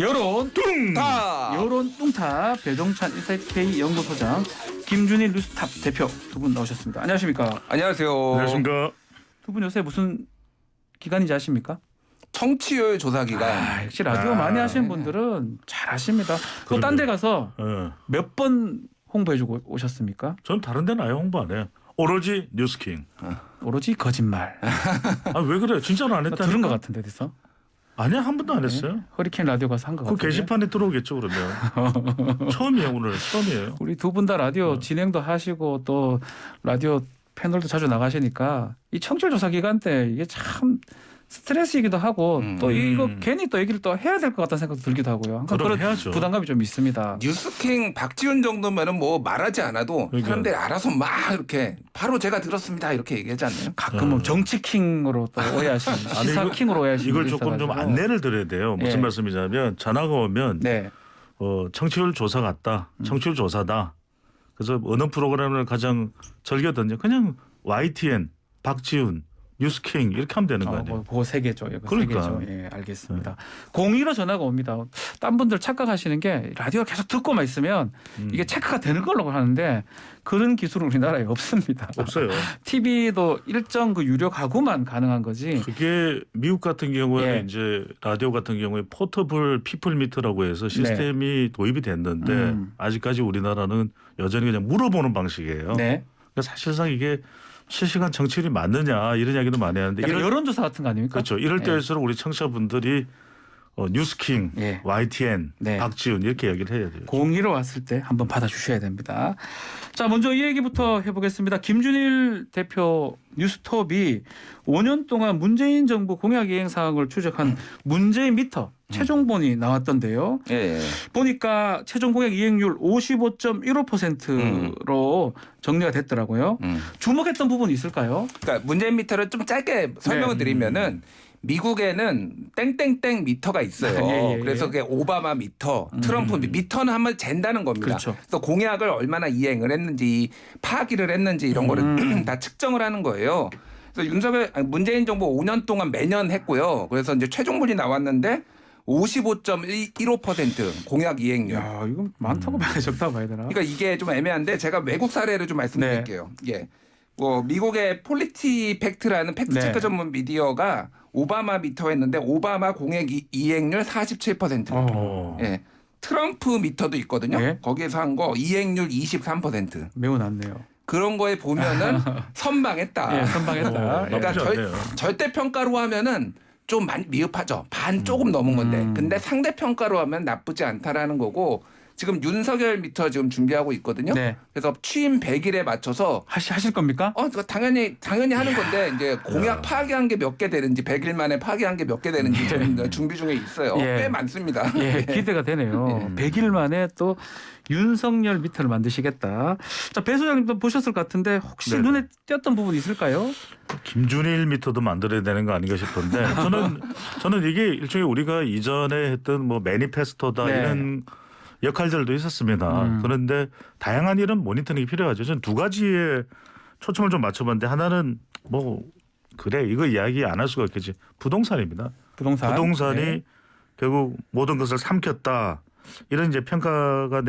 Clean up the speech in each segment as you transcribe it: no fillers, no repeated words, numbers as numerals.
여론 뚱타 여론 뚱타 배종찬 인사이트 K 연구소장 김준일 뉴스탑 대표 두 분 나오셨습니다. 안녕하십니까? 안녕하세요. 안녕하십니까? 두 분 요새 무슨 기간인지 아십니까? 청취율 조사 기간. 역시 라디오 많이 하시는 분들은 잘 아십니다. 또 딴 데 가서 몇 번 홍보해주고 오셨습니까? 전 다른 데는 아예 홍보 안 해요. 오로지 뉴스킹. 오로지 거짓말. 아 왜 그래? 진짜로 안 했다니까. 들은 것 같은데 어디서? 아니야, 한 번도 안 했어요. 허리케인 라디오 가서 한 것 그 같은데. 게시판에 들어오겠죠 그러면. 처음이에요 오늘. 처음이에요. 우리 두 분 다 라디오 진행도 하시고 또 라디오 패널도 자주 나가시니까 이 청취율 조사 기간 때 이게 참 스트레스이기도 하고 또 이거 괜히 또 얘기를 또 해야 될 것 같다는 생각도 들기도 하고요. 항상 그럼 그런 해야죠. 부담감이 좀 있습니다. 뉴스킹 박지훈 정도면은 뭐 말하지 않아도 그러니까. 사람들이 알아서 막 이렇게 바로 제가 들었습니다 이렇게 얘기하지 않나요? 가끔은 정치킹으로 또 오해하시는 시사킹으로 오해하시는 이걸 분들이 조금 좀 있어가지고. 안내를 드려야 돼요. 무슨 예. 말씀이냐면 전화가 오면 네. 청취율 조사 같다. 청취율 조사다. 그래서 어느 프로그램을 가장 즐겨 듣냐. 그냥 YTN, 박지훈, 뉴스킹 이렇게 하면 되는 거 아니에요. 그거 세 개죠. 이거 그러니까. 세 개죠. 예, 알겠습니다. 02로 전화가 옵니다. 딴 분들 착각하시는 게 라디오 계속 듣고만 있으면 이게 체크가 되는 걸로 하는데 그런 기술은 우리나라에 없습니다. 없어요. TV도 일정 그 유료 가구만 가능한 거지. 그게 미국 같은 경우에 예. 이제 라디오 같은 경우에 포터블 피플 미터라고 해서 시스템이 도입이 됐는데 아직까지 우리나라는 여전히 그냥 물어보는 방식이에요. 네. 그러니까 사실상 이게 실시간 정치율이 맞느냐 이런 이야기도 많이 하는데 약간 여론조사 같은 거 아닙니까? 그렇죠. 이럴 예. 때일수록 우리 청취자분들이 뉴스킹, 예. YTN, 네. 박지훈 이렇게 얘기를 해야 돼요. 02로 왔을 때 한번 받아주셔야 됩니다. 자, 먼저 이 얘기부터 해보겠습니다. 김준일 대표 뉴스톱이 5년 동안 문재인 정부 공약 이행 사항을 추적한 문재인 미터 최종본이 나왔던데요. 예. 보니까 최종 공약 이행률 55.15%로 정리가 됐더라고요. 주목했던 부분이 있을까요? 그러니까 문재인 미터를 좀 짧게 설명을 드리면은 미국에는 땡땡땡 미터가 있어요. 예. 그래서 그게 오바마 미터, 트럼프 미터는 한번 잰다는 겁니다. 그렇죠. 그래서 공약을 얼마나 이행을 했는지 파기를 했는지 이런 거를 다 측정을 하는 거예요. 그래서 문재인 정부 5년 동안 매년 했고요. 그래서 이제 최종본이 나왔는데 55.15% 공약 이행률. 야, 이건 많다고 봐야 적다고 봐야 되나? 그러니까 이게 좀 애매한데 제가 외국 사례를 좀 말씀드릴게요. 예. 뭐 미국의 폴리티팩트라는 팩트체크 네. 전문 미디어가 오바마 미터 했는데 오바마 공약 이행률 47%. 예. 트럼프 미터도 있거든요. 네. 거기에서 한 거 이행률 23%. 매우 낮네요. 그런 거에 보면은 선방했다. 예, 선방했다. 그러니까 나쁘지 않네요. 절대 평가로 하면은 좀 많이 미흡하죠. 반 조금 넘은 건데. 근데 상대 평가로 하면 나쁘지 않다라는 거고 지금 윤석열 미터 지금 준비하고 있거든요. 네. 그래서 취임 100일에 맞춰서 하실 겁니까? 그거 당연히 하는 건데 이제 공약 파기한 게 몇 개 되는지 100일 만에 파기한 게 몇 개 되는지 좀 준비 중에 있어요. 예. 꽤 많습니다. 예, 기대가 되네요. 100일 만에 또 윤석열 미터를 만드시겠다. 자, 배 소장님도 보셨을 것 같은데 혹시 네네. 눈에 띄었던 부분이 있을까요? 김준일 미터도 만들어야 되는 거 아닌가 싶은데 저는 이게 일종의 우리가 이전에 했던 뭐 매니페스토다 네. 이런 역할들도 있었습니다. 그런데 다양한 이런 모니터링이 필요하죠. 저는 두 가지에 초점을 좀 맞춰봤는데 하나는 뭐 그래 이거 이야기 안 할 수가 없겠지. 부동산입니다. 부동산이 네. 결국 모든 것을 삼켰다. 이런 이제 평가가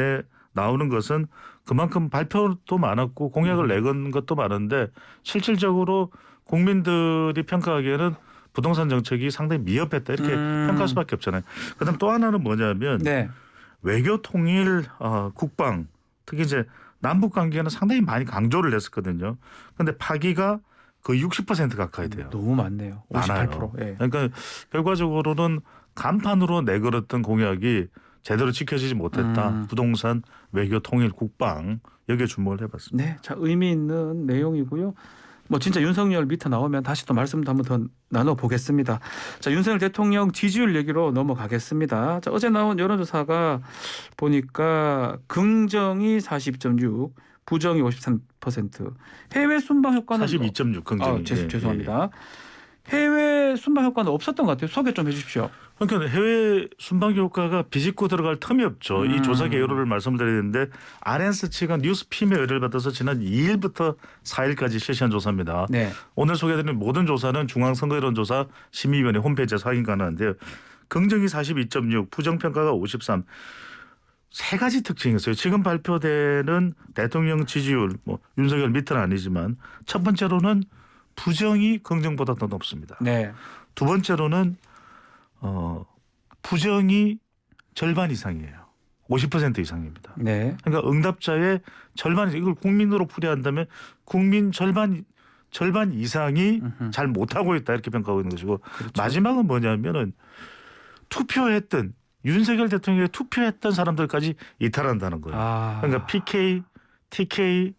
나오는 것은 그만큼 발표도 많았고 공약을 내건 것도 많은데 실질적으로 국민들이 평가하기에는 부동산 정책이 상당히 미흡했다 이렇게 평가할 수밖에 없잖아요. 그다음 또 하나는 뭐냐면 네. 외교 통일, 국방 특히 이제 남북 관계는 상당히 많이 강조를 했었거든요. 그런데 파기가 거의 60% 가까이 돼요. 너무 많네요. 58%. 많아요. 예. 그러니까 결과적으로는 간판으로 내걸었던 공약이 제대로 지켜지지 못했다. 부동산, 외교, 통일, 국방 여기에 주목을 해봤습니다. 네, 자 의미 있는 내용이고요. 뭐 진짜 윤석열 미터 나오면 다시 또 말씀도 한번 더 나눠보겠습니다. 자, 윤석열 대통령 지지율 얘기로 넘어가겠습니다. 자, 어제 나온 여론조사가 보니까 긍정이 42.6, 부정이 53%. 해외 순방 효과는 42.6 긍정이. 죄송합니다. 해외 순방 효과는 없었던 것 같아요. 소개 좀 해주십시오. 그러니까 해외 순방 효과가 비집고 들어갈 틈이 없죠. 이 조사 개요를 말씀드리는데 RNS 측은 뉴스핌의 의뢰를 받아서 지난 2일부터 4일까지 실시한 조사입니다. 네. 오늘 소개해드리는 모든 조사는 중앙선거여론조사 심의위원회 홈페이지에서 확인 가능한데요. 긍정이 42.6, 부정평가가 53. 세 가지 특징이 있어요. 지금 발표되는 대통령 지지율, 뭐 윤석열 밑은 아니지만 첫 번째로는 부정이 긍정보다 더 높습니다. 네. 두 번째로는 부정이 절반 이상이에요. 50% 이상입니다. 네. 그러니까 응답자의 절반, 이걸 국민으로 풀이한다면 국민 절반 이상이 잘 못하고 있다 이렇게 평가하고 있는 것이고 그렇죠. 마지막은 뭐냐면은 투표했던 윤석열 대통령에 투표했던 사람들까지 이탈한다는 거예요. 아. 그러니까 PK, TK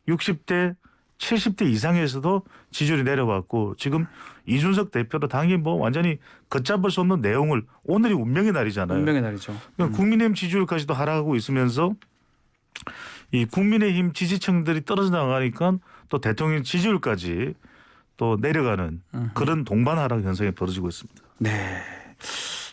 60대 70대 이상에서도 지지율이 내려왔고 지금 이준석 대표도 당연히 뭐 완전히 걷잡을 수 없는 내용을 오늘이 운명의 날이잖아요. 운명의 날이죠. 그러니까 국민의힘 지지율까지도 하락하고 있으면서 이 국민의힘 지지층들이 떨어져 나가니까 또 대통령 지지율까지 또 내려가는 그런 동반 하락 현상이 벌어지고 있습니다. 네.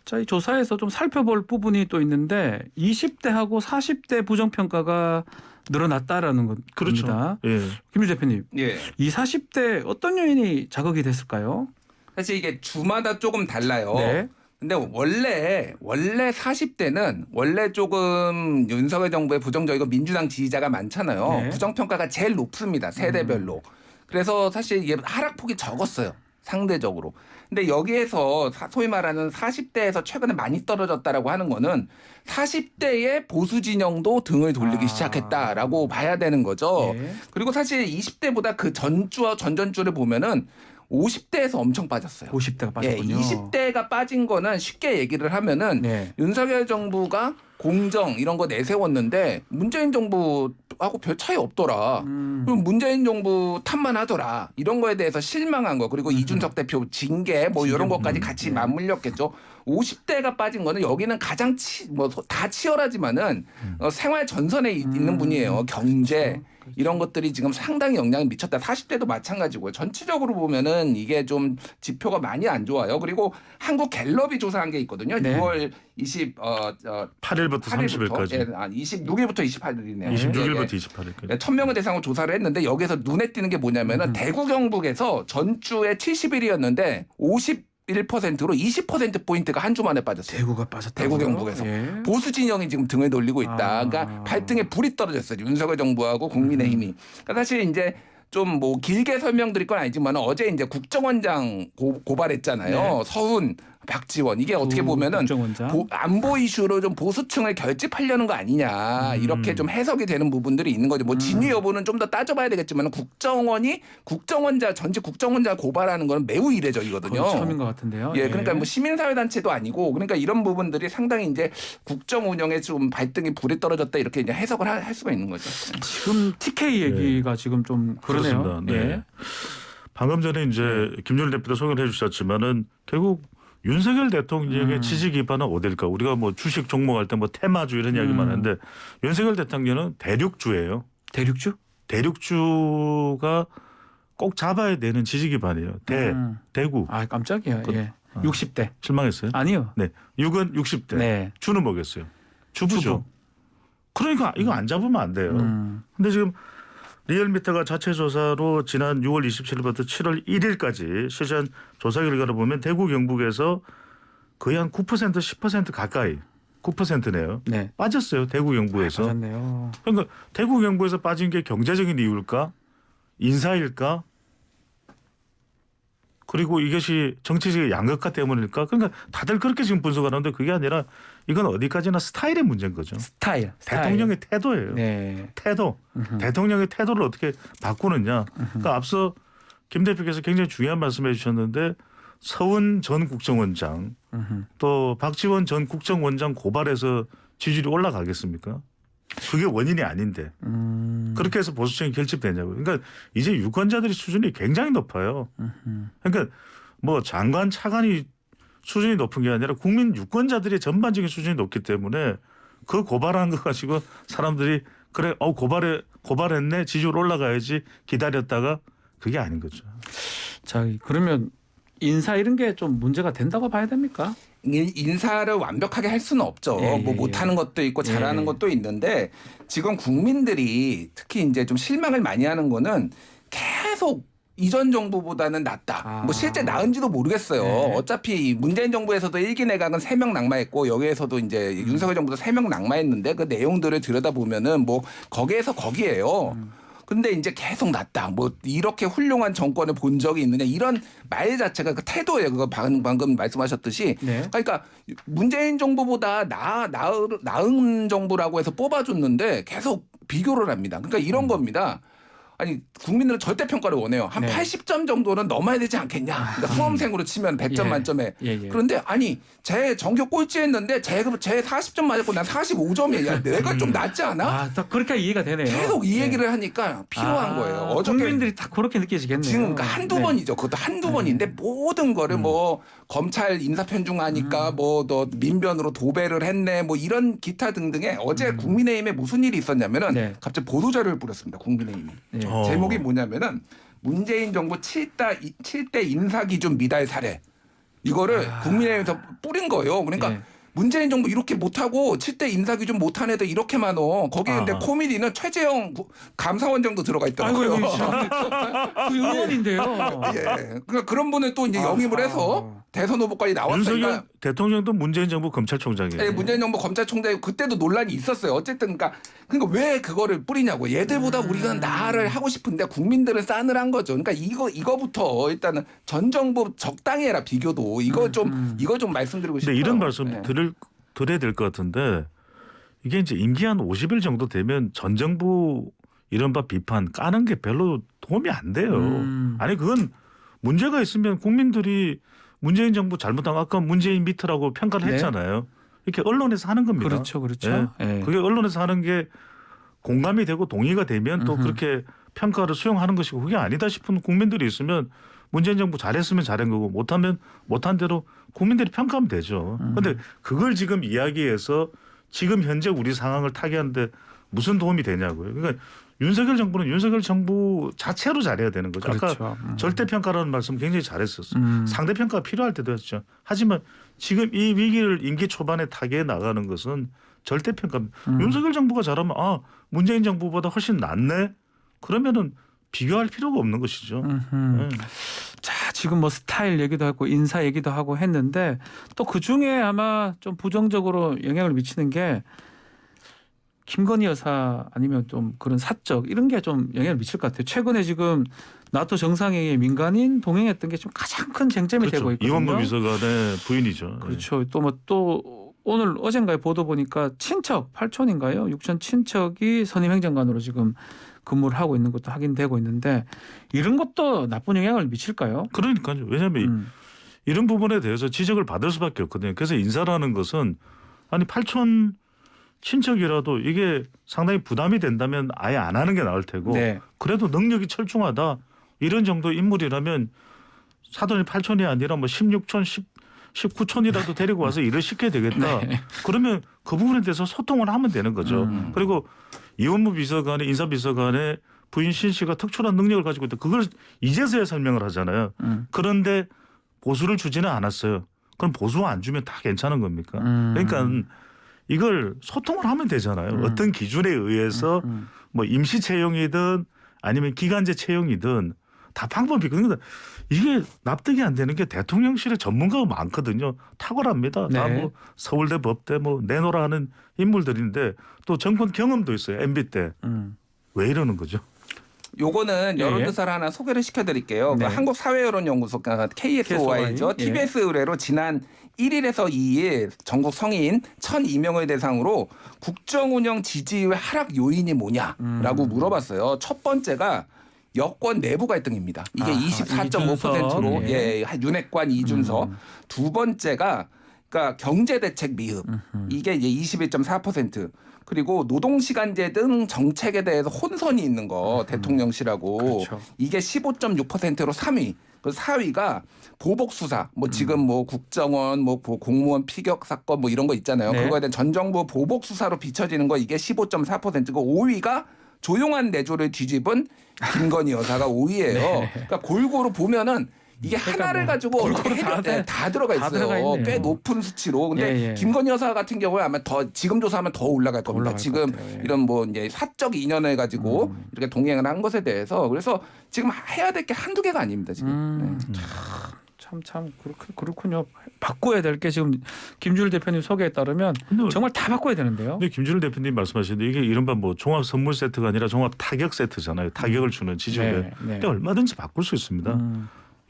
자, 이 조사에서 좀 살펴볼 부분이 또 있는데 20대하고 40대 부정평가가 늘어났다라는 겁니다. 그렇죠. 예. 김유 대표님, 예. 이 40대 어떤 요인이 자극이 됐을까요? 사실 이게 주마다 조금 달라요. 네. 근데 원래 40대는 원래 조금 윤석열 정부의 부정적이고 민주당 지지자가 많잖아요. 네. 부정평가가 제일 높습니다. 세대별로. 그래서 사실 이게 하락폭이 적었어요. 상대적으로. 근데 여기에서 소위 말하는 40대에서 최근에 많이 떨어졌다라고 하는 거는 40대의 보수 진영도 등을 돌리기 시작했다라고 봐야 되는 거죠. 예. 그리고 사실 20대보다 그 전주와 전전주를 보면은 50대에서 엄청 빠졌어요. 50대가 예, 빠졌군요. 20대가 빠진 거는 쉽게 얘기를 하면은 네. 윤석열 정부가 공정 이런 거 내세웠는데 문재인 정부하고 별 차이 없더라. 그럼 문재인 정부 탓만 하더라. 이런 거에 대해서 실망한 거. 그리고 이준석 대표 징계 뭐 이런 것까지 같이 맞물렸겠죠. 50대가 빠진 거는 여기는 가장 다 치열하지만은 생활 전선에 있는 분이에요. 경제 이런 것들이 지금 상당히 영향을 미쳤다. 40대도 마찬가지고요. 전체적으로 보면은 이게 좀 지표가 많이 안 좋아요. 그리고 한국 갤럽이 조사한 게 있거든요. 네. 6월 8일부터 30일까지. 예, 26일부터 28일이네요. 26일부터 28일까지. 1000명을 대상으로 조사를 했는데 여기서 눈에 띄는 게 뭐냐면은 대구 경북에서 전주에 70일이었는데 51%로 20%포인트가 한 주 만에 빠졌어요. 대구가 빠졌다. 대구 경북에서. 예. 보수 진영이 지금 등을 돌리고 있다. 그러니까 발등에 불이 떨어졌어요. 윤석열 정부하고 국민의힘이. 그러니까 사실 이제 좀 뭐 길게 설명드릴 건 아니지만 어제 이제 국정원장 고발했잖아요. 네. 서훈, 박지원 이게 어떻게 보면은 국정원장. 안보 이슈로 좀 보수층을 결집하려는 거 아니냐 이렇게 좀 해석이 되는 부분들이 있는 거죠. 뭐 진위 여부는 좀 더 따져봐야 되겠지만 전직 국정원자 고발하는 건 매우 이례적이거든요. 거의 처음인 것 같은데요. 예, 그러니까 뭐 시민사회단체도 아니고 그러니까 이런 부분들이 상당히 이제 국정 운영에 좀 발등에 불이 떨어졌다 이렇게 이제 해석을 할 수가 있는 거죠. 지금 TK 얘기가 지금 좀 그러네요. 그렇습니다. 네. 예. 방금 전에 이제 김준일 대표도 소개를 해주셨지만은 결국 윤석열 대통령의 지지 기반은 어딜까? 우리가 뭐 주식 종목할 때 뭐 테마주 이런 이야기만 하는데 윤석열 대통령은 대륙주예요. 대륙주? 대륙주가 꼭 잡아야 되는 지지 기반이에요. 대구. 아, 깜짝이야. 예. 60대. 실망했어요? 아니요. 네. 6은 60대. 네. 주는 뭐겠어요? 주부죠. 주부. 그러니까 이거 안 잡으면 안 돼요. 근데 지금 리얼미터가 자체 조사로 지난 6월 27일부터 7월 1일까지 실시한 조사 결과를 보면 대구 경북에서 거의 한 9% 10% 가까이 9%네요. 네. 빠졌어요. 대구 경북에서. 맞았네요. 그러니까 대구 경북에서 빠진 게 경제적인 이유일까? 인사일까? 그리고 이것이 정치적인 양극화 때문일까? 그러니까 다들 그렇게 지금 분석하는데 그게 아니라 이건 어디까지나 스타일의 문제인 거죠. 스타일. 대통령의 태도예요. 네. 태도. 대통령의 태도를 어떻게 바꾸느냐. 그러니까 앞서 김 대표께서 굉장히 중요한 말씀해 주셨는데 서훈 전 국정원장 또 박지원 전 국정원장 고발해서 지지율이 올라가겠습니까? 그게 원인이 아닌데 그렇게 해서 보수층이 결집되냐고요. 그러니까 이제 유권자들의 수준이 굉장히 높아요. 그러니까 뭐 장관 차관이 수준이 높은 게 아니라 국민 유권자들의 전반적인 수준이 높기 때문에 그 고발한 거 가지고 사람들이 그래 고발했네 지지율 올라가야지 기다렸다가 그게 아닌 거죠. 자, 그러면 인사 이런 게 좀 문제가 된다고 봐야 됩니까? 인사를 완벽하게 할 수는 없죠. 예, 뭐 예, 못하는 것도 있고 잘하는 예. 것도 있는데 지금 국민들이 특히 이제 좀 실망을 많이 하는 거는 계속 이전 정부보다는 낫다. 뭐 실제 나은지도 모르겠어요. 네. 어차피 문재인 정부에서도 1기 내각은 3명 낙마했고 여기에서도 이제 윤석열 정부도 3명 낙마했는데 그 내용들을 들여다보면은 뭐 거기에서 거기에요. 근데 이제 계속 낫다. 뭐 이렇게 훌륭한 정권을 본 적이 있느냐 이런 말 자체가 그 태도예요. 그거 방금 말씀하셨듯이. 네. 그러니까 문재인 정부보다 나은 정부라고 해서 뽑아줬는데 계속 비교를 합니다. 그러니까 이런 겁니다. 아니 국민들은 절대 평가를 원해요. 한 네. 80점 정도는 넘어야 되지 않겠냐. 그러니까 수험생으로 치면 100점 예. 만점에. 예. 그런데 아니 제 전교 꼴찌했는데 제 40점 맞았고 난 45점이야. 내가 좀 낫지 않아? 딱 그렇게 이해가 되네요. 계속 이 예. 얘기를 하니까 필요한 거예요. 어저께 국민들이 딱 그렇게 느끼시겠네요. 지금 그러니까 한두 네. 번이죠. 그것도 한두 번인데 모든 거를 뭐 검찰 인사편중하니까 뭐 너 민변으로 도배를 했네 뭐 이런 기타 등등의 어제 국민의힘에 무슨 일이 있었냐면은 네. 갑자기 보도자료를 뿌렸습니다. 국민의힘이. 네. 제목이 뭐냐면은 문재인 정부 7대 인사기준 미달 사례. 이거를 국민의힘에서 뿌린 거예요. 그러니까 네. 문재인 정부 이렇게 못하고 7대 인사기준 못한 애들 이렇게 많어. 거기에 근데 코미디는 최재형 감사원장도 들어가 있더라고요. 아이고, 그 의원인데요. 예. 그러니까 그런 분을 또 이제 영입을 해서 대선 후보까지 나왔으니까. 윤석열 대통령도 문재인 정부 검찰총장이에요. 예, 문재인 정부 검찰총장이 그때도 논란이 있었어요. 어쨌든 그러니까 왜 그거를 뿌리냐고. 얘들보다 우리가 나를 하고 싶은데 국민들을 싸늘한 거죠. 그러니까 이거부터 일단은 전 정부 적당히 해라 비교도. 이거 좀 말씀드리고 싶어요. 근데 이런 말씀 예. 드려야 될 것 같은데 이게 이제 임기 한 50일 정도 되면 전 정부 이른바 비판 까는 게 별로 도움이 안 돼요. 아니 그건 문제가 있으면 국민들이 문재인 정부 잘못한 아까 문재인 미트라고 평가를 네. 했잖아요. 이렇게 언론에서 하는 겁니다. 그렇죠. 예. 예. 그게 언론에서 하는 게 공감이 되고 동의가 되면 또 그렇게 평가를 수용하는 것이고 그게 아니다 싶은 국민들이 있으면 문재인 정부 잘했으면 잘한 거고 못하면 못한 대로 국민들이 평가하면 되죠. 그런데 그걸 지금 이야기해서 지금 현재 우리 상황을 타개하는데 무슨 도움이 되냐고요. 그러니까 윤석열 정부는 윤석열 정부 자체로 잘해야 되는 거죠. 그렇죠. 아까 절대평가라는 말씀 굉장히 잘했었어요. 상대평가가 필요할 때도 했죠. 하지만 지금 이 위기를 임기 초반에 타개해 나가는 것은 절대평가입니다. 윤석열 정부가 잘하면 문재인 정부보다 훨씬 낫네? 그러면은 비교할 필요가 없는 것이죠. 네. 자, 지금 뭐 스타일 얘기도 하고 인사 얘기도 하고 했는데 또 그중에 아마 좀 부정적으로 영향을 미치는 게 김건희 여사 아니면 좀 그런 사적 이런 게 좀 영향을 미칠 것 같아요. 최근에 지금 나토 정상회의에 민간인 동행했던 게 좀 가장 큰 쟁점이 되고 있거든요. 이원구 비서관의 부인이죠. 그렇죠. 또 오늘 어젠가에 보도 보니까 친척 8촌인가요? 6촌 친척이 선임 행정관으로 지금 근무를 하고 있는 것도 확인되고 있는데 이런 것도 나쁜 영향을 미칠까요? 그러니까요. 왜냐하면 이런 부분에 대해서 지적을 받을 수밖에 없거든요. 그래서 인사라는 것은 아니 8촌 친척이라도 이게 상당히 부담이 된다면 아예 안 하는 게 나을 테고 네. 그래도 능력이 철중하다 이런 정도 인물이라면 사돈이 8촌이 아니라 뭐 16촌 19촌이라도 데리고 와서 일을 시켜야 되겠다. 네. 그러면 그 부분에 대해서 소통을 하면 되는 거죠. 그리고 이원무 비서관의 인사비서관의 부인 신 씨가 특출한 능력을 가지고 있다. 그걸 이제서야 설명을 하잖아요. 그런데 보수를 주지는 않았어요. 그럼 보수 안 주면 다 괜찮은 겁니까? 그러니까 이걸 소통을 하면 되잖아요. 어떤 기준에 의해서 뭐 임시 채용이든 아니면 기간제 채용이든 다 방법이 그러니까 이게 납득이 안 되는 게 대통령실에 전문가가 많거든요. 탁월합니다. 네. 다 뭐 서울대 법대 뭐 내노라 하는 인물들인데 또 정권 경험도 있어요. MB 때. 왜 이러는 거죠? 요거는 예. 여론조사를 하나 소개를 시켜드릴게요. 네. 그 한국사회여론연구소 KSOI죠. 예. TBS 의뢰로 지난 1일에서 2일 전국 성인 1,002명을 대상으로 국정운영 지지율 하락 요인이 뭐냐라고 물어봤어요. 첫 번째가 여권 내부 갈등입니다. 이게 24.5%로 이준석. 예, 윤핵관 이준석. 두 번째가 그러니까 경제대책 미흡. 이게 이제 21.4%. 그리고 노동시간제 등 정책에 대해서 혼선이 있는 거 대통령실하고 그렇죠. 이게 15.6%로 3위. 그 4위가 보복 수사. 뭐 지금 뭐 국정원 뭐 공무원 피격 사건 뭐 이런 거 있잖아요. 네. 그거에 대한 전 정부 보복 수사로 비춰지는 거 이게 15.4%고 5위가 조용한 내조를 뒤집은 김건희 여사가 5위예요. 네. 그러니까 골고루 보면은 이게 그러니까 하나를 뭐 가지고 골고루 다 들어가 다 있어요. 들어가 있네요. 꽤 높은 수치로. 근데 예, 예. 김건희 여사 같은 경우에 아마 더 지금 조사하면 더 올라갈 겁니다. 올라갈 지금 것 같아요. 예. 이런 뭐 이제 사적 인연을 가지고 이렇게 동행을 한 것에 대해서 그래서 지금 해야 될 게 한두 개가 아닙니다. 지금. 네. 참 그렇군요. 바꿔야 될 게 지금 김준일 대표님 소개에 따르면 근데 정말 다 바꿔야 되는데요. 근데 김준일 대표님 말씀하시는데 이게 이른바 뭐 종합 선물 세트가 아니라 종합 타격 세트잖아요. 타격을 주는 지지율. 네, 네. 근데 얼마든지 바꿀 수 있습니다.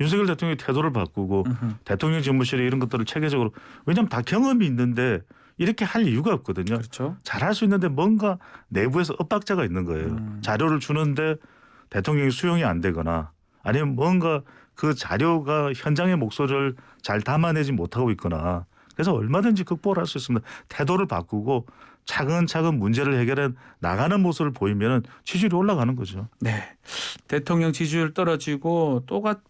윤석열 대통령이 태도를 바꾸고 대통령 집무실에 이런 것들을 체계적으로 왜냐하면 다 경험이 있는데 이렇게 할 이유가 없거든요. 그렇죠. 잘할 수 있는데 뭔가 내부에서 엇박자가 있는 거예요. 자료를 주는데 대통령이 수용이 안 되거나 아니면 뭔가 그 자료가 현장의 목소리를 잘 담아내지 못하고 있거나 그래서 얼마든지 극복을 할 수 있습니다. 태도를 바꾸고 차근차근 문제를 해결해 나가는 모습을 보이면 지지율이 올라가는 거죠. 네. 대통령 지지율 떨어지고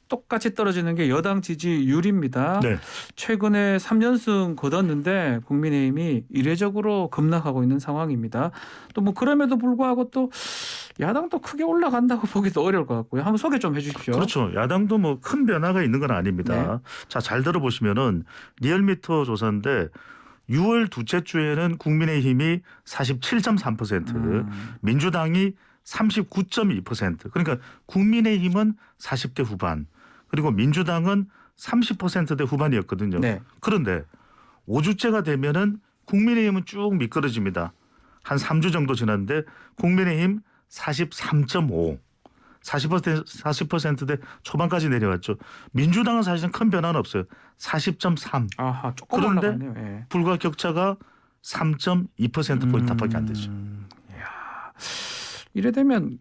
똑같이 떨어지는 게 여당 지지율입니다. 네. 최근에 3연승 거뒀는데 국민의힘이 이례적으로 급락하고 있는 상황입니다. 또 뭐 그럼에도 불구하고 또 야당도 크게 올라간다고 보기도 어려울 것 같고요. 한번 소개 좀 해 주십시오. 그렇죠. 야당도 뭐 큰 변화가 있는 건 아닙니다. 네. 자, 잘 들어보시면은 리얼미터 조사인데 6월 둘째 주에는 국민의힘이 47.3%, 민주당이 39.2%. 그러니까 국민의힘은 40대 후반, 그리고 민주당은 30%대 후반이었거든요. 네. 그런데 5주째가 되면은 국민의힘은 쭉 미끄러집니다. 한 3주 정도 지났는데 국민의힘 43.5. 40%대 초반까지 내려왔죠. 민주당은 사실은 큰 변화는 없어요. 40.3. 아하, 조금 그런데 올라갔네요. 예. 불과 격차가 3.2%포인트 밖에 안 되죠. 이야. 이래 되면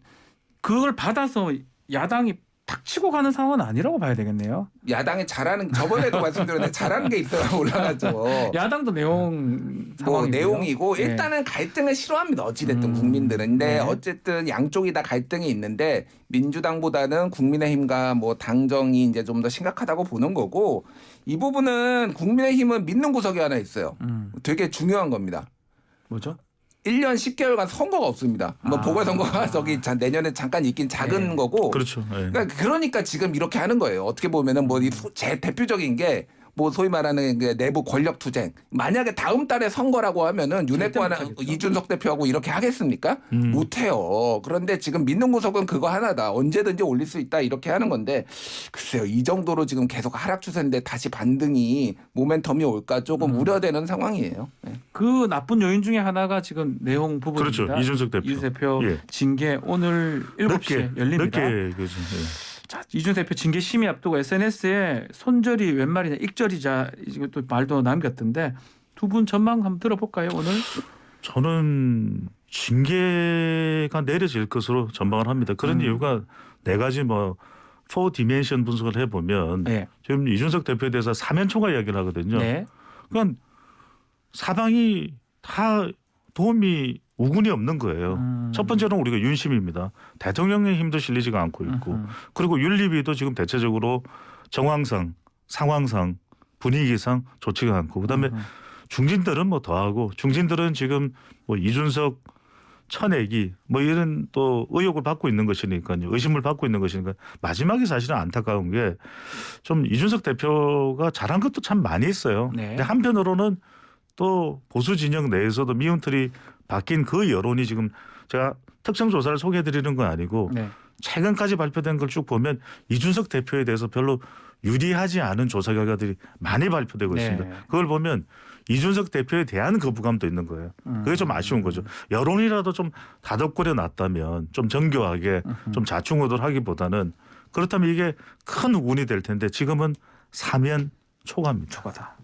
그걸 받아서 야당이 탁 치고 가는 상황은 아니라고 봐야 되겠네요. 야당이 잘하는 저번에도 말씀드렸는데 잘하는 게 있어야 올라가죠. 야당도 내용 뭐 상황이고요. 내용이고 네. 일단은 갈등을 싫어합니다. 어찌됐든 국민들은. 근데 네. 어쨌든 양쪽이 다 갈등이 있는데 민주당보다는 국민의힘과 뭐 당정이 이제 좀 더 심각하다고 보는 거고 이 부분은 국민의힘은 믿는 구석이 하나 있어요. 되게 중요한 겁니다. 뭐죠? 1년 10개월간 선거가 없습니다. 뭐 보궐선거가 저기 내년에 잠깐 있긴 작은 네. 거고. 그렇죠. 네. 그러니까 지금 이렇게 하는 거예요. 어떻게 보면은 뭐 제 대표적인 게 뭐 소위 말하는 그 내부 권력 투쟁. 만약에 다음 달에 선거라고 하면은 윤핵관하고 못하겠죠. 이준석 대표하고 이렇게 하겠습니까? 못해요. 그런데 지금 믿는 구석은 그거 하나다. 언제든지 올릴 수 있다 이렇게 하는 건데 글쎄요. 이 정도로 지금 계속 하락 추세인데 다시 반등이 모멘텀이 올까 조금 우려되는 상황이에요. 네. 그 나쁜 요인 중에 하나가 지금 내용 부분입니다. 그렇죠. 이준석 대표. 이준석 대표 예. 징계 오늘 7시에 열립니다. 늦게 그죠. 예. 자, 이준석 대표 징계 심의 앞두고 SNS에 손절이 웬 말이냐 익절이자 이것도 말도 남겼던데 두 분 전망 한번 들어볼까요 오늘? 저는 징계가 내려질 것으로 전망을 합니다. 그런 이유가 네 가지 뭐 4디멘션 분석을 해보면 네. 지금 이준석 대표에 대해서 사면초가 이야기를 하거든요. 네. 그러니까 사방이 다 도움이 우군이 없는 거예요. 첫 번째는 우리가 윤심입니다. 대통령의 힘도 실리지가 않고 있고 그리고 윤리위도 지금 대체적으로 정황상 상황상 분위기상 좋지가 않고 그다음에 중진들은 뭐 더하고 중진들은 지금 뭐 이준석 천액이 뭐 이런 또 의혹을 받고 있는 것이니까요. 의심을 받고 있는 것이니까 마지막에 사실은 안타까운 게 좀 이준석 대표가 잘한 것도 참 많이 있어요. 네. 근데 한편으로는 또 보수 진영 내에서도 미움틀이 바뀐 그 여론이 지금 제가 특정 조사를 소개해드리는 건 아니고 네. 최근까지 발표된 걸 쭉 보면 이준석 대표에 대해서 별로 유리하지 않은 조사 결과들이 많이 발표되고 네. 있습니다. 그걸 보면 이준석 대표에 대한 거부감도 있는 거예요. 그게 좀 아쉬운 거죠. 여론이라도 좀 다독거려 놨다면 좀 정교하게 좀 좌충우돌하기보다는 그렇다면 이게 큰 우군이 될 텐데 지금은 사면 초과입니다. 초과다.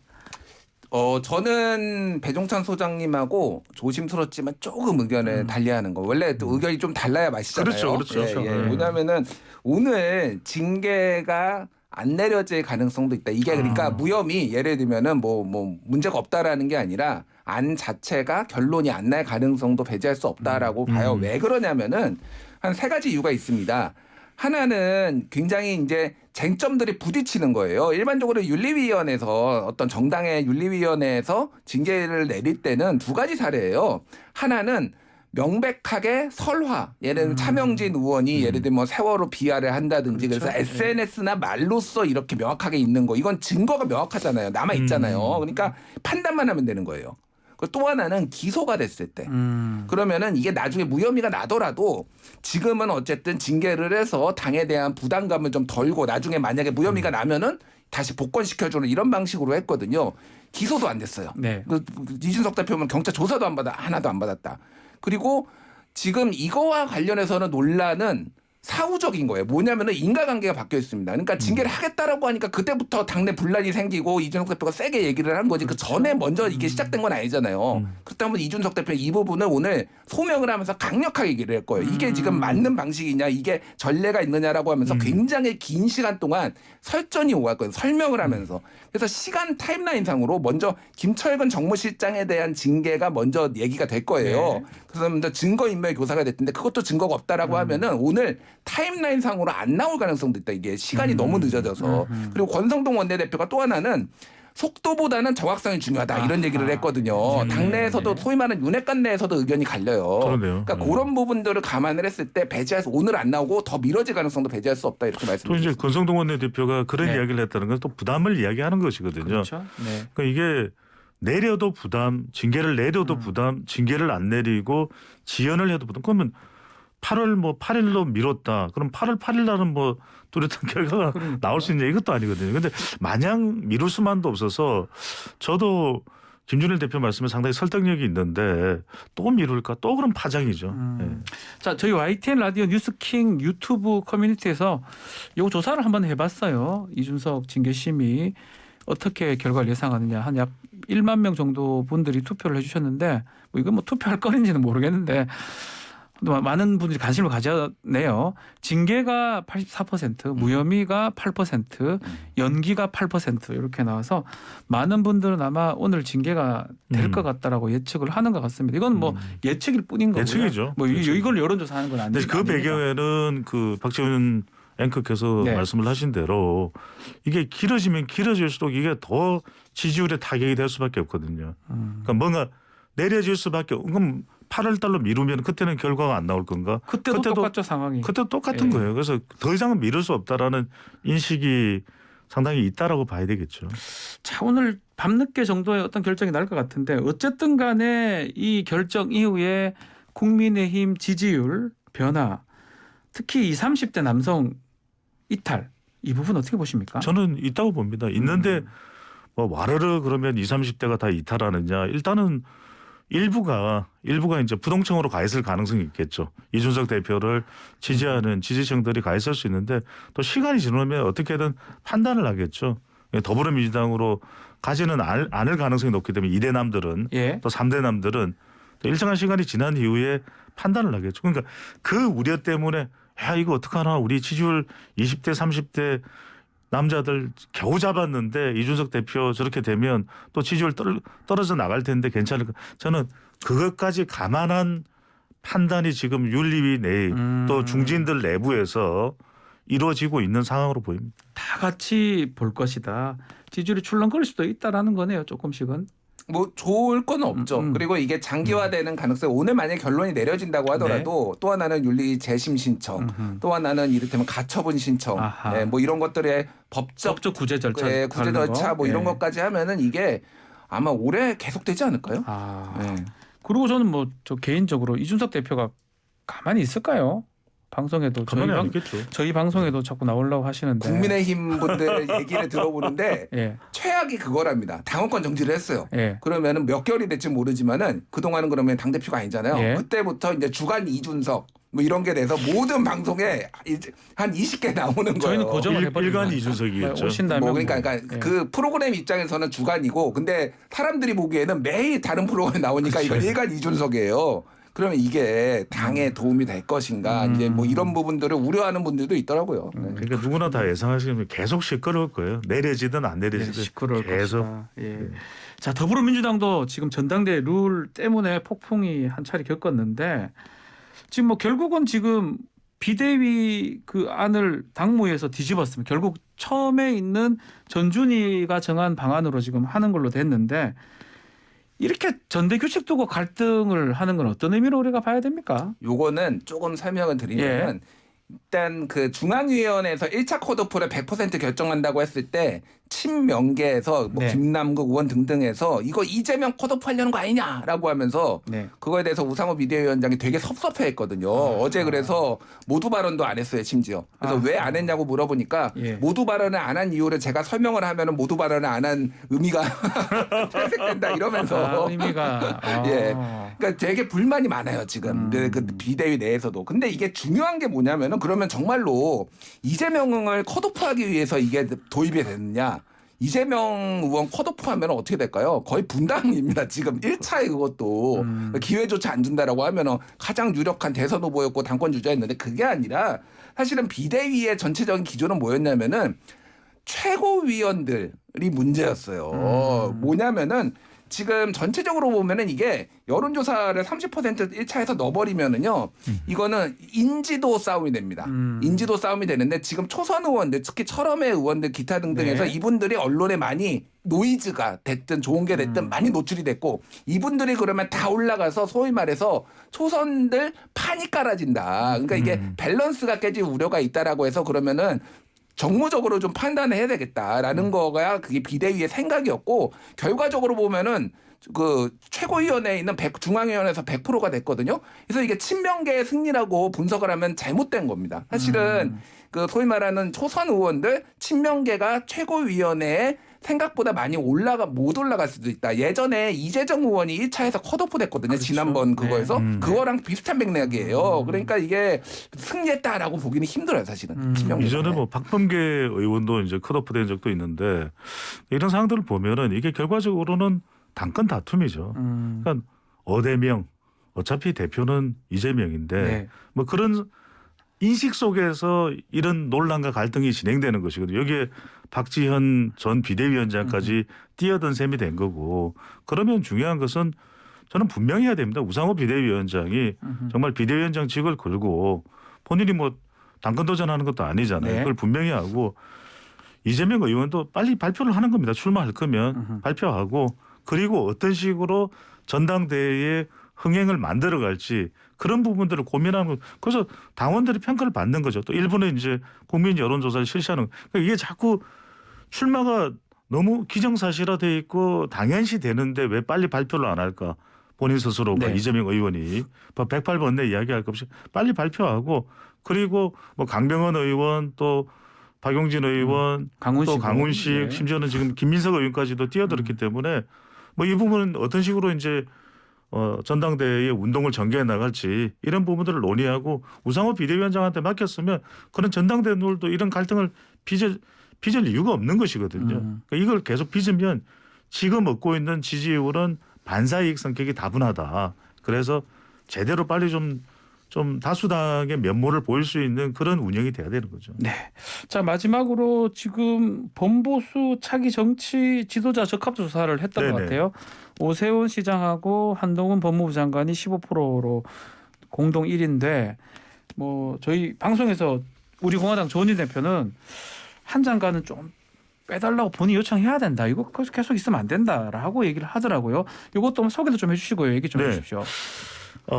저는 배종찬 소장님하고 조심스럽지만 조금 의견을 달리하는 거. 원래 또 의견이 좀 달라야 맛이잖아요. 그렇죠. 예. 왜냐하면은 오늘 징계가 안 내려질 가능성도 있다. 이게 그러니까 무혐의 예를 들면은 뭐 문제가 없다라는 게 아니라 안 자체가 결론이 안 날 가능성도 배제할 수 없다라고 봐요. 왜 그러냐면은 한 세 가지 이유가 있습니다. 하나는 굉장히 이제 쟁점들이 부딪히는 거예요. 일반적으로 윤리위원회에서 어떤 정당의 윤리위원회에서 징계를 내릴 때는 두 가지 사례예요. 하나는 명백하게 설화, 예를 들면 차명진 의원이 예를 들면 뭐 세월호 비하를 한다든지 그렇죠. 그래서 SNS나 말로써 이렇게 명확하게 있는 거 이건 증거가 명확하잖아요. 남아 있잖아요. 그러니까 판단만 하면 되는 거예요. 그리고 또 하나는 기소가 됐을 때 그러면은 이게 나중에 무혐의가 나더라도 지금은 어쨌든 징계를 해서 당에 대한 부담감을 좀 덜고 나중에 만약에 무혐의가 나면은 다시 복권시켜주는 이런 방식으로 했거든요. 기소도 안 됐어요. 네. 이준석 대표는 경찰 조사도 하나도 안 받았다. 그리고 지금 이거와 관련해서는 논란은 사후적인 거예요. 뭐냐면은 인과관계가 바뀌어 있습니다. 그러니까 징계를 하겠다라고 하니까 그때부터 당내 분란이 생기고 이준석 대표가 세게 얘기를 한 거지. 그 전에 먼저 이게 시작된 건 아니잖아요. 그렇다면 이준석 대표 이 부분을 오늘 소명을 하면서 강력하게 얘기를 할 거예요. 이게 지금 맞는 방식이냐, 이게 전례가 있느냐라고 하면서 굉장히 긴 시간 동안 설전이 오갈 거예요. 설명을 하면서. 그래서 시간 타임라인상으로 먼저 김철근 정무실장에 대한 징계가 먼저 얘기가 될 거예요. 네. 그래서 먼저 증거인멸 교사가 됐는데 그것도 증거가 없다라고 하면은 오늘 타임라인상으로 안 나올 가능성도 있다. 이게 시간이 너무 늦어져서. 그리고 권성동 원내대표가 또 하나는 속도보다는 정확성이 중요하다 이런 얘기를 했거든요. 당내에서도 소위 말하는 윤핵관 내에서도 의견이 갈려요. 그러네요. 그러니까 그런 부분들을 감안을 했을 때 배제해서 오늘 안 나오고 더 미뤄질 가능성도 배제할 수 없다 이렇게 또 이제 말씀드렸습니다. 권성동 원내대표가 그런 네. 이야기를 했다는 건 또 부담을 이야기하는 것이거든요. 그렇죠. 네. 그러니까 이게 내려도 부담, 징계를 내려도 부담, 징계를 안 내리고 지연을 해도 부담. 그러면 8일로 미뤘다. 그럼 8월 8일 날은 뭐 뚜렷한 결과가 나올 수 있냐 이것도 아니거든요. 근데 마냥 미룰 수만도 없어서 저도 김준일 대표 말씀에 상당히 설득력이 있는데 또 미룰까? 또 그럼 파장이죠. 네. 자, 저희 YTN 라디오 뉴스킹 유튜브 커뮤니티에서 요 조사를 한번 해봤어요. 이준석 징계심의 어떻게 결과를 예상하느냐 한 약 1만 명 정도 분들이 투표를 해주셨는데 뭐 이건 뭐 투표할 거인지는 모르겠는데 많은 분들이 관심을 가졌네요. 징계가 84%, 무혐의가 8%, 연기가 8% 이렇게 나와서 많은 분들은 아마 오늘 징계가 될 것 같다라고 예측을 하는 것 같습니다. 이건 뭐 예측일 뿐인 거고요. 예측이죠. 뭐 이걸 여론조사하는 건 근데 아니죠. 그 배경에는 그 박지원 앵커께서 네. 말씀을 하신 대로 이게 길어지면 길어질수록 이게 더 지지율에 타격이 될 수밖에 없거든요. 그러니까 뭔가 내려질 수밖에 그럼 8월 달로 미루면 그때는 결과가 안 나올 건가? 그때도 똑같죠 상황이. 그때 똑같은 예. 거예요. 그래서 더 이상은 미룰 수 없다라는 인식이 상당히 있다라고 봐야 되겠죠. 자, 오늘 밤늦게 정도의 어떤 결정이 날 것 같은데 어쨌든 간에 이 결정 이후에 국민의힘 지지율 변화, 특히 20, 30대 남성 이탈 이 부분 어떻게 보십니까? 저는 있다고 봅니다. 있는데 뭐 와르르 그러면 20, 30대가 다 이탈하느냐? 일단은 일부가 이제 부동층으로 가 있을 가능성이 있겠죠. 이준석 대표를 지지하는 지지층들이 가 있을 수 있는데 또 시간이 지나면 어떻게든 판단을 하겠죠. 더불어민주당으로 가지는 않을 가능성이 높기 때문에 2대남들은 예. 또 3대남들은 또 일정한 시간이 지난 이후에 판단을 하겠죠. 그러니까 그 우려 때문에 야 이거 어떡하나 우리 지지율 20대 30대 남자들 겨우 잡았는데 이준석 대표 저렇게 되면 또 지지율 떨어져 나갈 텐데 괜찮을까? 저는 그것까지 감안한 판단이 지금 윤리위 내 또 중진들 내부에서 이루어지고 있는 상황으로 보입니다. 다 같이 볼 것이다. 지지율이 출렁거릴 수도 있다라는 거네요. 조금씩은. 뭐 좋을 건 없죠. 그리고 이게 장기화되는 가능성이 오늘 만약에 결론이 내려진다고 하더라도 또 하나는 윤리 재심 신청, 또 하나는 이를테면 가처분 신청, 네, 뭐 이런 것들의 법적 구제 절차, 네, 구제 절차 뭐 이런 네. 것까지 하면은 이게 아마 올해 계속되지 않을까요? 아. 네. 그리고 저는 뭐 저 개인적으로 이준석 대표가 가만히 있을까요? 방송에도 가만히 안 있겠죠. 저희 방송에도 자꾸 나오려고 하시는데. 국민의힘 분들 얘기를 들어보는데 예. 최악이 그거랍니다. 당원권 정지를 했어요. 예. 그러면은 몇 개월이 될지 모르지만은 그동안은 그러면 당대표가 아니잖아요. 예. 그때부터 이제 주간 이준석 뭐 이런 게 돼서 모든 방송에 이제 한 20개 나오는 거예요. 저희는 고정을 해버리면 일간 이준석이겠죠. 오신다면 뭐 그러니까 예. 그 프로그램 입장에서는 주간이고 근데 사람들이 보기에는 매일 다른 프로그램 나오니까 이건 일간 이준석이에요. 그러면 이게 당에 도움이 될 것인가 이제 뭐 이런 부분들을 우려하는 분들도 있더라고요. 네. 그러니까 누구나 다 예상하시면 계속 시끄러울 거예요. 내려지든 안 내려지든 시끄러울 계속. 것이다. 예. 자, 더불어민주당도 지금 전당대 룰 때문에 폭풍이 한 차례 겪었는데 지금 뭐 결국은 지금 비대위 그 안을 당무에서 뒤집었습니다. 결국 처음에 있는 전준희가 정한 방안으로 지금 하는 걸로 됐는데 이렇게 전대 규칙 두고 갈등을 하는 건 어떤 의미로 우리가 봐야 됩니까? 요거는 조금 설명을 드리면 일단 그 중앙위원회에서 1차 컷오프를 100% 결정한다고 했을 때 친명계에서 뭐 네. 김남국 의원 등등에서 이거 이재명 컷오프 하려는 거 아니냐라고 하면서 네. 그거에 대해서 우상호 비대위원장이 되게 섭섭해했거든요. 어제 그래서 모두 발언도 안 했어요, 심지어. 그래서 왜 안 했냐고 물어보니까 예. 모두 발언을 안 한 이유를 제가 설명을 하면은 모두 발언을 안 한 의미가 퇴색된다 이러면서 의미가 예. 그러니까 되게 불만이 많아요 지금 그 비대위 내에서도. 근데 이게 중요한 게 뭐냐면은 그러면 정말로 이재명을 컷오프하기 위해서 이게 도입이 됐느냐? 이재명 의원 컷오프하면 어떻게 될까요? 거의 분당입니다. 지금 1차에 그것도 기회조차 안 준다라고 하면은 가장 유력한 대선 후보였고 당권 주자였는데 그게 아니라 사실은 비대위의 전체적인 기조는 뭐였냐면은 최고위원들이 문제였어요. 뭐냐면은 지금 전체적으로 보면은 이게 여론조사를 30% 1차에서 넣어버리면은요, 이거는 인지도 싸움이 됩니다. 인지도 싸움이 되는데 지금 초선 의원들, 특히 철험의 의원들 기타 등등에서 네. 이분들이 언론에 많이 노이즈가 됐든 좋은 게 됐든 많이 노출이 됐고 이분들이 그러면 다 올라가서 소위 말해서 초선들 판이 깔아진다. 그러니까 이게 밸런스가 깨질 우려가 있다라고 해서 그러면은 정무적으로 좀 판단을 해야 되겠다라는 거가 그게 비대위의 생각이었고 결과적으로 보면은 그 최고위원회에 있는 중앙위원회에서 100%가 됐거든요. 그래서 이게 친명계의 승리라고 분석을 하면 잘못된 겁니다. 사실은 그 소위 말하는 초선 의원들 친명계가 최고위원회에 생각보다 많이 못 올라갈 수도 있다. 예전에 이재정 의원이 1차에서 컷오프 됐거든요. 그렇죠. 지난번 그거에서. 네. 그거랑 비슷한 맥락이에요. 그러니까 이게 승리했다라고 보기는 힘들어요, 사실은. 친명계. 이전에 뭐 박범계 의원도 이제 컷오프 된 적도 있는데 이런 상황들을 보면은 이게 결과적으로는 당권 다툼이죠. 그러니까 어대명 어차피 대표는 이재명인데 네. 뭐 그런 인식 속에서 이런 논란과 갈등이 진행되는 것이거든요. 여기에 박지현 전 비대위원장까지 뛰어든 셈이 된 거고 그러면 중요한 것은 저는 분명히 해야 됩니다. 우상호 비대위원장이 정말 비대위원장직을 걸고 본인이 뭐 당권 도전하는 것도 아니잖아요. 네. 그걸 분명히 하고 이재명 의원도 빨리 발표를 하는 겁니다. 출마할 거면 발표하고 그리고 어떤 식으로 전당대회에 흥행을 만들어갈지 그런 부분들을 고민하는 거. 그래서 당원들이 평가를 받는 거죠. 또 일부는 이제 국민 여론조사를 실시하는. 그러니까 이게 자꾸 출마가 너무 기정사실화돼 있고 당연시 되는데 왜 빨리 발표를 안 할까? 본인 스스로가 네. 이재명 의원이 108번내 이야기할 것 없이 빨리 발표하고 그리고 뭐 강병원 의원 또 박용진 의원 강훈식 또 강훈식 의원. 네. 심지어는 지금 김민석 의원까지도 뛰어들었기 때문에 뭐 이 부분은 어떤 식으로 이제 전당대회의 운동을 전개해 나갈지 이런 부분들을 논의하고 우상호 비대위원장한테 맡겼으면 그런 전당대회 룰도 이런 갈등을 빚을 이유가 없는 것이거든요. 그러니까 이걸 계속 빚으면 지금 얻고 있는 지지율은 반사이익 성격이 다분하다. 그래서 제대로 빨리 좀 다수당의 면모를 보일 수 있는 그런 운영이 돼야 되는 거죠. 네. 자 마지막으로 지금 범보수 차기 정치 지도자 적합조사를 했던 것 네네. 같아요. 오세훈 시장하고 한동훈 법무부 장관이 15%로 공동 1위인데 뭐 저희 방송에서 우리 공화당 조은희 대표는 한 장관은 좀 빼달라고 본인이 요청해야 된다. 이거 계속 있으면 안 된다라고 얘기를 하더라고요. 이것도 소개도 좀 해주시고요. 얘기 좀 네. 해주십시오.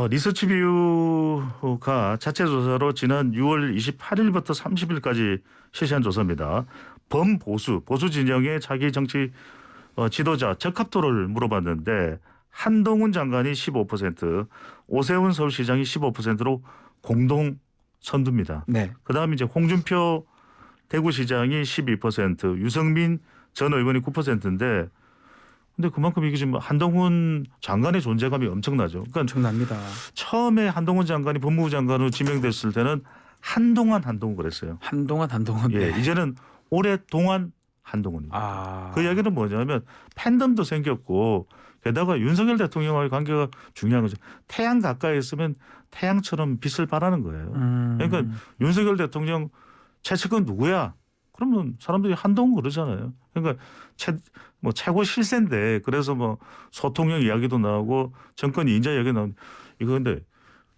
리서치뷰가 자체 조사로 지난 6월 28일부터 30일까지 실시한 조사입니다. 범보수 보수 진영의 차기 정치 지도자 적합도를 물어봤는데 한동훈 장관이 15%, 오세훈 서울시장이 15%로 공동 선두입니다. 네. 그다음에 이제 홍준표 대구시장이 12%, 유승민 전 의원이 9%인데 근데 그만큼 이게 지금 한동훈 장관의 존재감이 엄청나죠. 그러니까 엄청납니다. 처음에 한동훈 장관이 법무부 장관으로 지명됐을 때는 한동훈 그랬어요. 한동훈. 예, 네. 이제는 오랫동안 한동훈입니다. 아. 그 이야기는 뭐냐면 팬덤도 생겼고 게다가 윤석열 대통령과의 관계가 중요한 거죠. 태양 가까이 있으면 태양처럼 빛을 발하는 거예요. 그러니까 윤석열 대통령 최측은 누구야? 그러면 사람들이 한동훈 그러잖아요. 그러니까 최고 실세인데 그래서 뭐 소통령 이야기도 나오고 정권 인자 이야기 나오는데 이거 근데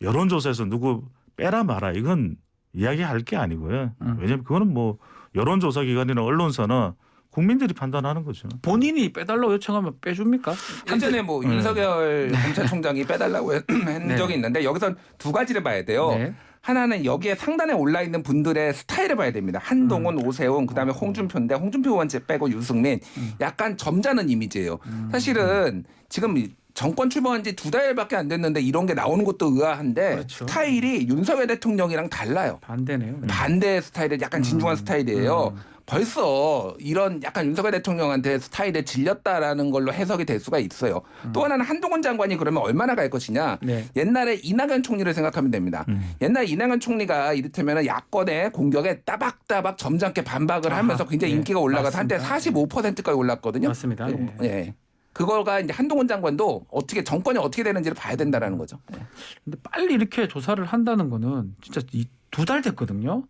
여론조사에서 누구 빼라 마라 이건 이야기할 게 아니고요. 왜냐하면 그거는 뭐 여론조사 기관이나 언론사나 국민들이 판단하는 거죠. 본인이 빼달라고 요청하면 빼줍니까? 예전에 뭐 윤석열 검찰총장이 빼달라고 한 네. 적이 있는데 여기서 두 가지를 봐야 돼요. 네. 하나는 여기에 상단에 올라 있는 분들의 스타일을 봐야 됩니다. 한동훈, 오세훈, 그다음에 홍준표인데 홍준표 의원 빼고 유승민 약간 점잖은 이미지예요. 사실은 지금 정권 출범한 지 2달밖에 안 됐는데 이런 게 나오는 것도 의아한데 그렇죠. 스타일이 윤석열 대통령이랑 달라요. 반대네요. 반대 스타일의 약간 진중한 스타일이에요. 벌써 이런 약간 윤석열 대통령한테 스타일에 질렸다라는 걸로 해석이 될 수가 있어요. 또 하나는 한동훈 장관이 그러면 얼마나 갈 것이냐. 네. 옛날에 이낙연 총리를 생각하면 됩니다. 옛날 이낙연 총리가 이를테면 야권의 공격에 따박따박 점잖게 반박을 아하, 하면서 굉장히 네. 인기가 올라가서 한때 맞습니다. 45%까지 올랐거든요. 맞습니다. 예. 예. 그거가 이제 한동훈 장관도 어떻게 정권이 어떻게 되는지를 봐야 된다라는 거죠. 예. 근데 빨리 이렇게 조사를 한다는 거는 진짜 2달 됐거든요.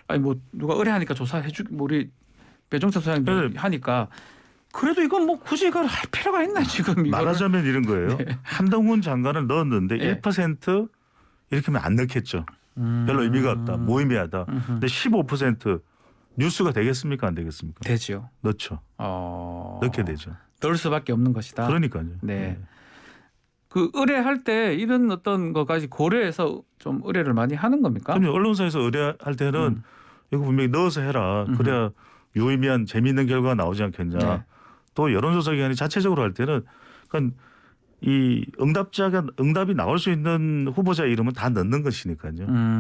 아니 뭐 누가 의뢰하니까 조사해주 뭐 우리 배종찬 소장님 네. 하니까 그래도 이건 뭐 굳이 이걸 할 필요가 있나 지금 이거를. 말하자면 이런 거예요. 한동훈 장관을 넣었는데 네. 1% 이렇게 하면 안 넣겠죠. 별로 의미가 없다. 무의미하다. 근데 15% 뉴스가 되겠습니까? 안 되겠습니까? 되지요. 넣죠. 넣게 되죠. 넣을 수밖에 없는 것이다. 그러니까요. 네. 그 의뢰할 때 이런 어떤 것까지 고려해서 좀 의뢰를 많이 하는 겁니까? 그럼 언론사에서 의뢰할 때는 이거 분명히 넣어서 해라. 그래야 유의미한 재미있는 결과가 나오지 않겠냐. 네. 또 여론조사 기관이 자체적으로 할 때는 그러니까 이 응답이 나올 수 있는 후보자 이름은 다 넣는 것이니까요.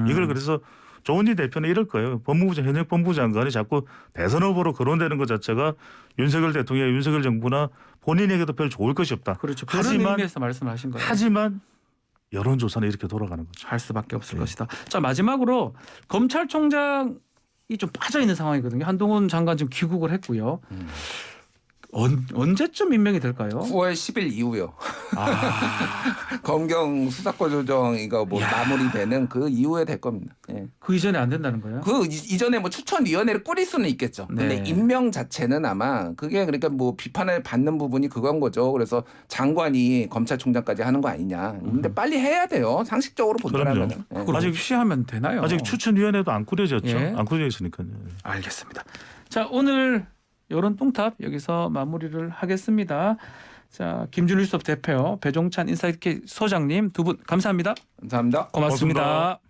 이걸 그래서 조은희 대표는 이럴 거예요. 현역 법무부 장관이 자꾸 대선 후보로 거론되는 것 자체가 윤석열 대통령, 윤석열 정부나 본인에게도 별 좋을 것이 없다. 그렇죠. 그런 하지만 의미에서 말씀하신 거예요. 하지만 여론조사는 이렇게 돌아가는 거죠. 할 수밖에 없을 네. 것이다. 자 마지막으로 검찰총장이 좀 빠져 있는 상황이거든요. 한동훈 장관 지금 귀국을 했고요. 언제쯤 임명이 될까요? 9월 10일 이후요. 검경 수사권 조정 이거 뭐 마무리되는 그 이후에 될 겁니다. 예. 그 이전에 안 된다는 거예요? 그 이전에 뭐 추천위원회를 꾸릴 수는 있겠죠. 근데 네. 임명 자체는 아마 그게 그러니까 뭐 비판을 받는 부분이 그건 거죠. 그래서 장관이 검찰총장까지 하는 거 아니냐. 근데 빨리 해야 돼요. 상식적으로 본다면. 그걸 아직 취하면 되나요? 아직 추천위원회도 안 꾸려졌죠. 예. 안 꾸려져 있으니까요. 알겠습니다. 자 오늘 여론 뚱탑 여기서 마무리를 하겠습니다. 자 김준일 수석 대표, 배종찬 인사이트 소장님 두 분 감사합니다. 감사합니다. 고맙습니다. 고맙습니다.